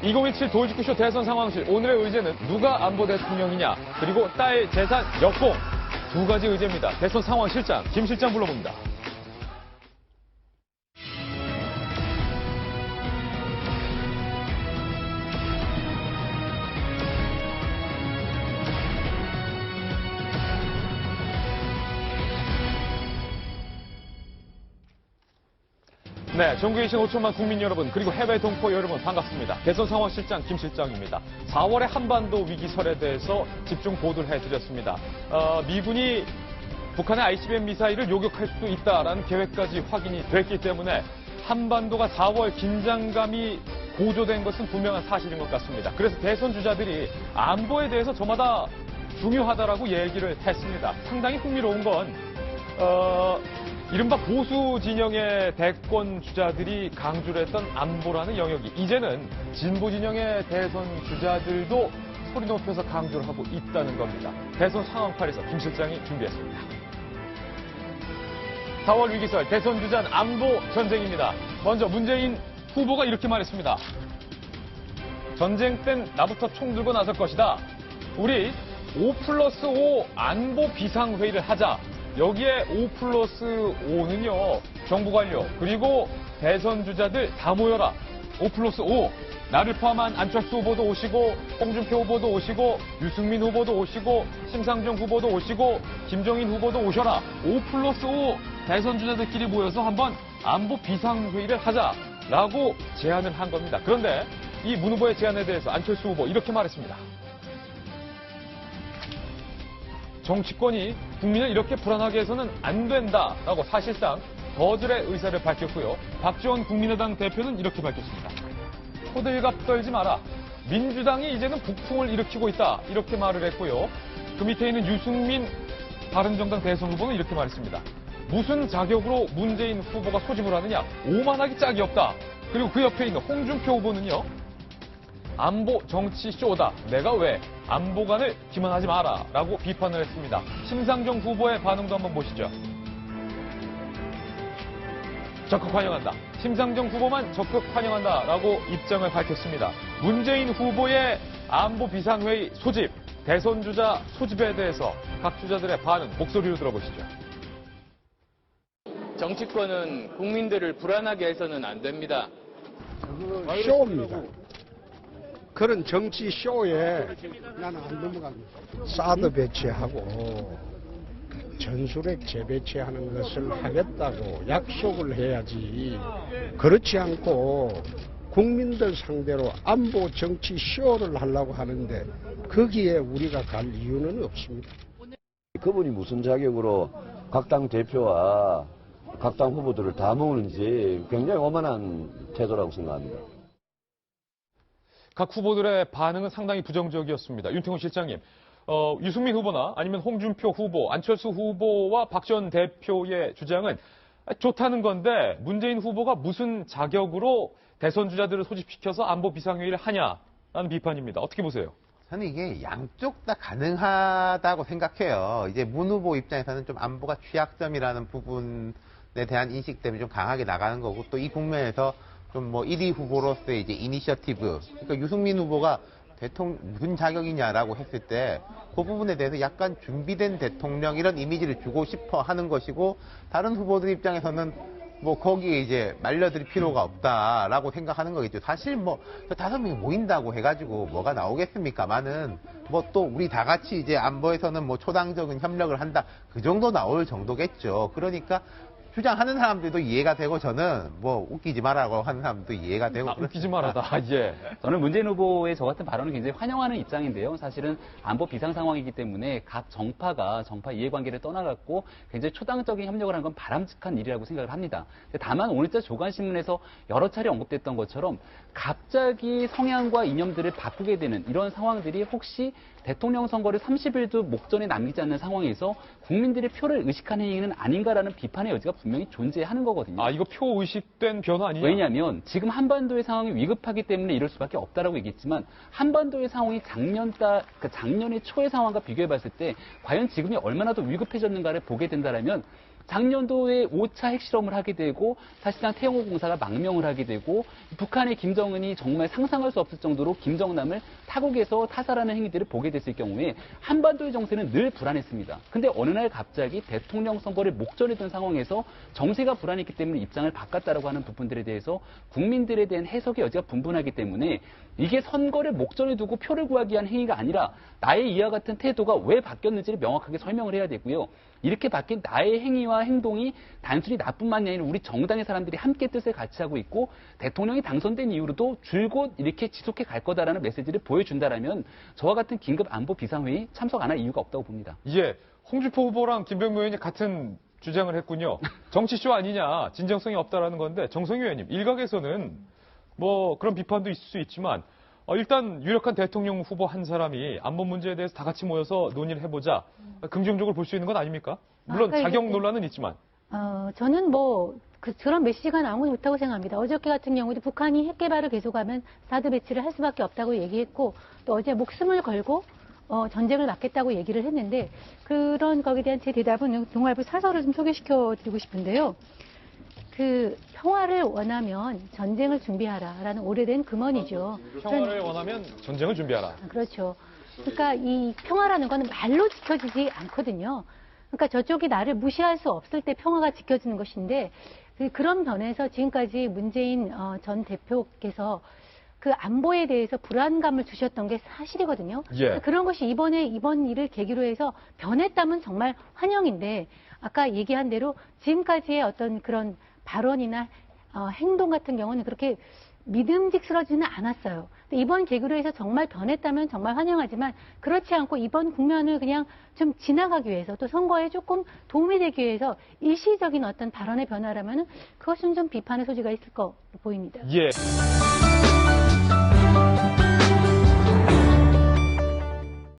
2027 돌직구쇼 대선 상황실 오늘의 의제는 누가 안보 대통령이냐 그리고 딸 재산 역공 두 가지 의제입니다. 대선 상황실장 김 실장 불러봅니다. 네, 전국에 계신 5천만 국민 여러분 그리고 해외 동포 여러분 반갑습니다. 대선 상황실장 김 실장입니다. 4월의 한반도 위기설에 대해서 집중 보도를 해드렸습니다. 미군이 북한의 ICBM 미사일을 요격할 수도 있다라는 계획까지 확인이 됐기 때문에 한반도가 4월 긴장감이 고조된 것은 분명한 사실인 것 같습니다. 그래서 대선 주자들이 안보에 대해서 저마다 중요하다라고 얘기를 했습니다. 상당히 흥미로운 건 이른바 보수 진영의 대권 주자들이 강조를 했던 안보라는 영역이 이제는 진보 진영의 대선 주자들도 소리 높여서 강조를 하고 있다는 겁니다. 대선 상황팔에서 김 실장이 준비했습니다. 4월 위기설 대선 주자는 안보 전쟁입니다. 먼저 문재인 후보가 이렇게 말했습니다. 전쟁 땐 나부터 총 들고 나설 것이다. 우리 5+5 안보 비상회의를 하자. 여기에 5+5는요, 정부 관료, 그리고 대선 주자들 다 모여라. 5+5. 나를 포함한 안철수 후보도 오시고, 홍준표 후보도 오시고, 유승민 후보도 오시고, 심상정 후보도 오시고, 김종인 후보도 오셔라. 5+5 대선 주자들끼리 모여서 한번 안보 비상회의를 하자라고 제안을 한 겁니다. 그런데 이 문 후보의 제안에 대해서 안철수 후보 이렇게 말했습니다. 정치권이 국민을 이렇게 불안하게 해서는 안 된다라고 사실상 거절의 의사를 밝혔고요. 박지원 국민의당 대표는 이렇게 밝혔습니다. 호들갑 떨지 마라. 민주당이 이제는 북풍을 일으키고 있다. 이렇게 말을 했고요. 그 밑에 있는 유승민 바른정당 대선 후보는 이렇게 말했습니다. 무슨 자격으로 문재인 후보가 소집을 하느냐. 오만하기 짝이 없다. 그리고 그 옆에 있는 홍준표 후보는요. 안보 정치 쇼다. 내가 왜 안보관을 기만하지 마라 라고 비판을 했습니다. 심상정 후보의 반응도 한번 보시죠. 적극 환영한다. 심상정 후보만 적극 환영한다 라고 입장을 밝혔습니다. 문재인 후보의 안보 비상회의 소집, 대선 주자 소집에 대해서 각 주자들의 반응 목소리로 들어보시죠. 정치권은 국민들을 불안하게 해서는 안 됩니다. 쇼입니다. 그런 정치 쇼에 나는 안 넘어갑니다. 사드 배치하고 전술핵 재배치하는 것을 하겠다고 약속을 해야지. 그렇지 않고 국민들 상대로 안보 정치 쇼를 하려고 하는데 거기에 우리가 갈 이유는 없습니다. 그분이 무슨 자격으로 각 당 대표와 각 당 후보들을 다 모으는지 굉장히 오만한 태도라고 생각합니다. 각 후보들의 반응은 상당히 부정적이었습니다. 윤태곤 실장님, 유승민 후보나 아니면 홍준표 후보, 안철수 후보와 박지원 대표의 주장은 좋다는 건데 문재인 후보가 무슨 자격으로 대선 주자들을 소집시켜서 안보 비상회의를 하냐라는 비판입니다. 어떻게 보세요? 저는 이게 양쪽 다 가능하다고 생각해요. 이제 문 후보 입장에서는 좀 안보가 취약점이라는 부분에 대한 인식 때문에 좀 강하게 나가는 거고 또 이 국면에서 좀 뭐 1위 후보로서의 이제 이니셔티브. 그러니까 유승민 후보가 무슨 자격이냐라고 했을 때 그 부분에 대해서 약간 준비된 대통령 이런 이미지를 주고 싶어 하는 것이고 다른 후보들 입장에서는 뭐 거기에 이제 말려들 필요가 없다라고 생각하는 거겠죠. 사실 뭐 5명이 모인다고 해가지고 뭐가 나오겠습니까만은 뭐 또 우리 다 같이 이제 안보에서는 뭐 초당적인 협력을 한다 그 정도 나올 정도겠죠. 그러니까 주장하는 사람들도 이해가 되고 저는 뭐 웃기지 마라고 하는 사람도 이해가 되고 웃기지 말아다. 예. 저는 문재인 후보의 저 같은 발언을 굉장히 환영하는 입장인데요. 사실은 안보 비상 상황이기 때문에 각 정파 이해관계를 떠나갖고 굉장히 초당적인 협력을 하는 건 바람직한 일이라고 생각을 합니다. 다만 오늘자 조간신문에서 여러 차례 언급됐던 것처럼 갑자기 성향과 이념들을 바꾸게 되는 이런 상황들이 혹시 대통령 선거를 30일도 목전에 남기지 않는 상황에서 국민들의 표를 의식한 행위는 아닌가라는 비판의 여지가 분명히 존재하는 거거든요. 아, 이거 표 의식된 변화 아니냐? 왜냐하면 지금 한반도의 상황이 위급하기 때문에 이럴 수밖에 없다라고 얘기했지만 한반도의 상황이 작년의 초의 상황과 비교해봤을 때 과연 지금이 얼마나 더 위급해졌는가를 보게 된다면 작년도에 5차 핵실험을 하게 되고 사실상 태영호 공사가 망명을 하게 되고 북한의 김정은이 정말 상상할 수 없을 정도로 김정남을 타국에서 타살하는 행위들을 보게 됐을 경우에 한반도의 정세는 늘 불안했습니다. 근데 어느 날 갑자기 대통령 선거를 목전에 둔 상황에서 정세가 불안했기 때문에 입장을 바꿨다라고 하는 부분들에 대해서 국민들에 대한 해석의 여지가 분분하기 때문에 이게 선거를 목전에 두고 표를 구하기 위한 행위가 아니라 나의 이와 같은 태도가 왜 바뀌었는지를 명확하게 설명을 해야 되고요. 이렇게 바뀐 나의 행위와 행동이 단순히 나뿐만이 아니라 우리 정당의 사람들이 함께 뜻을 같이 하고 있고 대통령이 당선된 이후로도 줄곧 이렇게 지속해 갈 거다라는 메시지를 보여준다라면 저와 같은 긴급 안보 비상회의 참석 안 할 이유가 없다고 봅니다. 예, 홍준표 후보랑 김병무 의원이 같은 주장을 했군요. 정치쇼 아니냐, 진정성이 없다라는 건데 정성희 의원님, 일각에서는 뭐 그런 비판도 있을 수 있지만 일단 유력한 대통령 후보 한 사람이 안보 문제에 대해서 다 같이 모여서 논의를 해보자. 긍정적으로 볼 수 있는 건 아닙니까? 물론 자격 논란은 있지만. 저는 그런 메시지가 나온 건 좋다고 생각합니다. 어저께 같은 경우도 북한이 핵 개발을 계속하면 사드 배치를 할 수밖에 없다고 얘기했고 또 어제 목숨을 걸고 전쟁을 막겠다고 얘기를 했는데 그런 거기에 대한 제 대답은 동아일보 사설을 좀 소개시켜 드리고 싶은데요. 평화를 원하면 전쟁을 준비하라라는 오래된 금언이죠. 평화를 원하면 전쟁을 준비하라. 그렇죠. 그러니까 이 평화라는 거는 말로 지켜지지 않거든요. 그러니까 저쪽이 나를 무시할 수 없을 때 평화가 지켜지는 것인데 그런 면에서 지금까지 문재인 전 대표께서 그 안보에 대해서 불안감을 주셨던 게 사실이거든요. 예. 그런 것이 이번 일을 계기로 해서 변했다면 정말 환영인데 아까 얘기한 대로 지금까지의 어떤 그런 발언이나 행동 같은 경우는 그렇게 믿음직스러지는 않았어요. 근데 이번 계기로 해서 정말 변했다면 정말 환영하지만 그렇지 않고 이번 국면을 그냥 좀 지나가기 위해서 또 선거에 조금 도움이 되기 위해서 일시적인 어떤 발언의 변화라면 그것은 좀 비판의 소지가 있을 거 보입니다. 예.